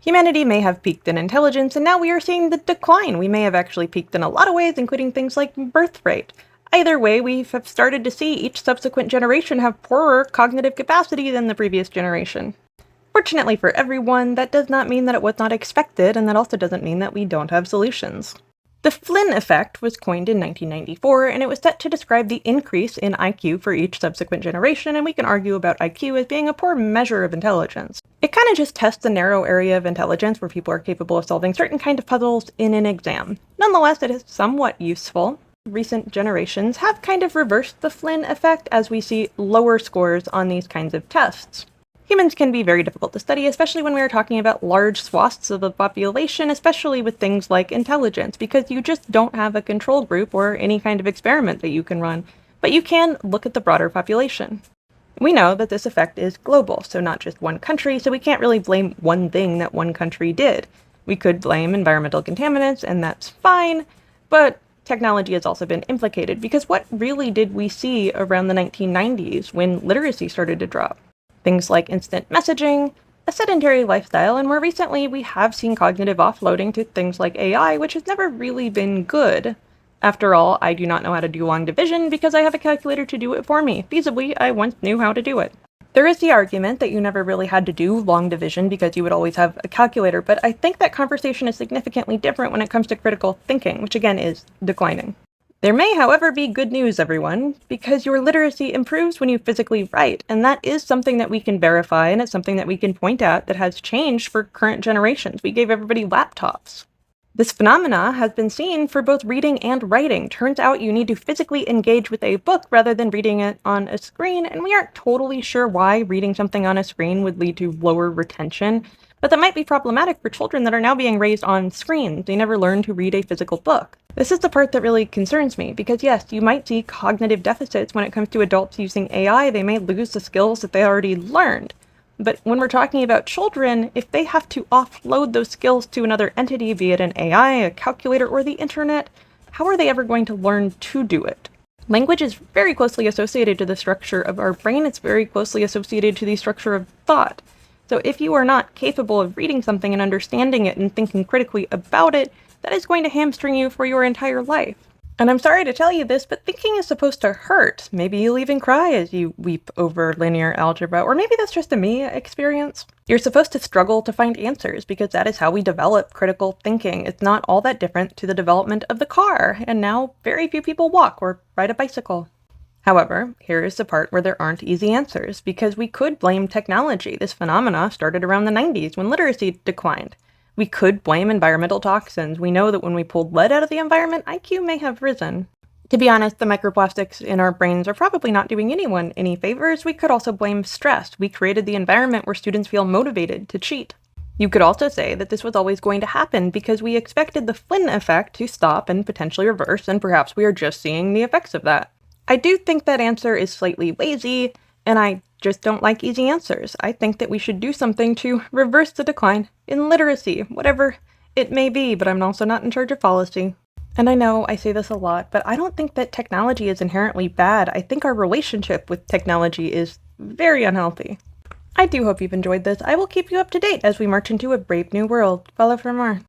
Humanity may have peaked in intelligence, and now we are seeing the decline. We may have actually peaked in a lot of ways, including things like birth rate. Either way, we have started to see each subsequent generation have poorer cognitive capacity than the previous generation. Fortunately for everyone, that does not mean that it was not expected, and that also doesn't mean that we don't have solutions. The Flynn effect was coined in 1994, and it was set to describe the increase in IQ for each subsequent generation, and we can argue about IQ as being a poor measure of intelligence. It kind of just tests the narrow area of intelligence where people are capable of solving certain kind of puzzles in an exam. Nonetheless, it is somewhat useful. Recent generations have kind of reversed the Flynn effect as we see lower scores on these kinds of tests. Humans can be very difficult to study, especially when we are talking about large swaths of the population, especially with things like intelligence, because you just don't have a control group or any kind of experiment that you can run, but you can look at the broader population. We know that this effect is global, so not just one country, so we can't really blame one thing that one country did. We could blame environmental contaminants, and that's fine, but technology has also been implicated, because what really did we see around the 1990s when literacy started to drop? Things like instant messaging, a sedentary lifestyle, and more recently we have seen cognitive offloading to things like AI, which has never really been good. After all, I do not know how to do long division because I have a calculator to do it for me. Feasibly, I once knew how to do it. There is the argument that you never really had to do long division because you would always have a calculator, but I think that conversation is significantly different when it comes to critical thinking, which again is declining. There may, however, be good news, everyone, because your literacy improves when you physically write, and that is something that we can verify, and it's something that we can point out that has changed for current generations. We gave everybody laptops. This phenomena has been seen for both reading and writing. Turns out you need to physically engage with a book rather than reading it on a screen, and we aren't totally sure why reading something on a screen would lead to lower retention, but that might be problematic for children that are now being raised on screens. They never learn to read a physical book. This is the part that really concerns me, because yes, you might see cognitive deficits when it comes to adults using AI. They may lose the skills that they already learned. But when we're talking about children, if they have to offload those skills to another entity, be it an AI, a calculator, or the internet, how are they ever going to learn to do it? Language is very closely associated to the structure of our brain. It's very closely associated to the structure of thought. So if you are not capable of reading something and understanding it and thinking critically about it, that is going to hamstring you for your entire life. And I'm sorry to tell you this, but thinking is supposed to hurt. Maybe you'll even cry as you weep over linear algebra, or maybe that's just a me experience. You're supposed to struggle to find answers, because that is how we develop critical thinking. It's not all that different to the development of the car, and now very few people walk or ride a bicycle. However, here is the part where there aren't easy answers, because we could blame technology. This phenomena started around the 90s when literacy declined. We could blame environmental toxins. We know that when we pulled lead out of the environment, IQ may have risen. To be honest, the microplastics in our brains are probably not doing anyone any favors. We could also blame stress. We created the environment where students feel motivated to cheat. You could also say that this was always going to happen because we expected the Flynn effect to stop and potentially reverse, and perhaps we are just seeing the effects of that. I do think that answer is slightly lazy, and I just don't like easy answers. I think that we should do something to reverse the decline in literacy, whatever it may be, but I'm also not in charge of policy. And I know I say this a lot, but I don't think that technology is inherently bad. I think our relationship with technology is very unhealthy. I do hope you've enjoyed this. I will keep you up to date as we march into a brave new world. Follow for more.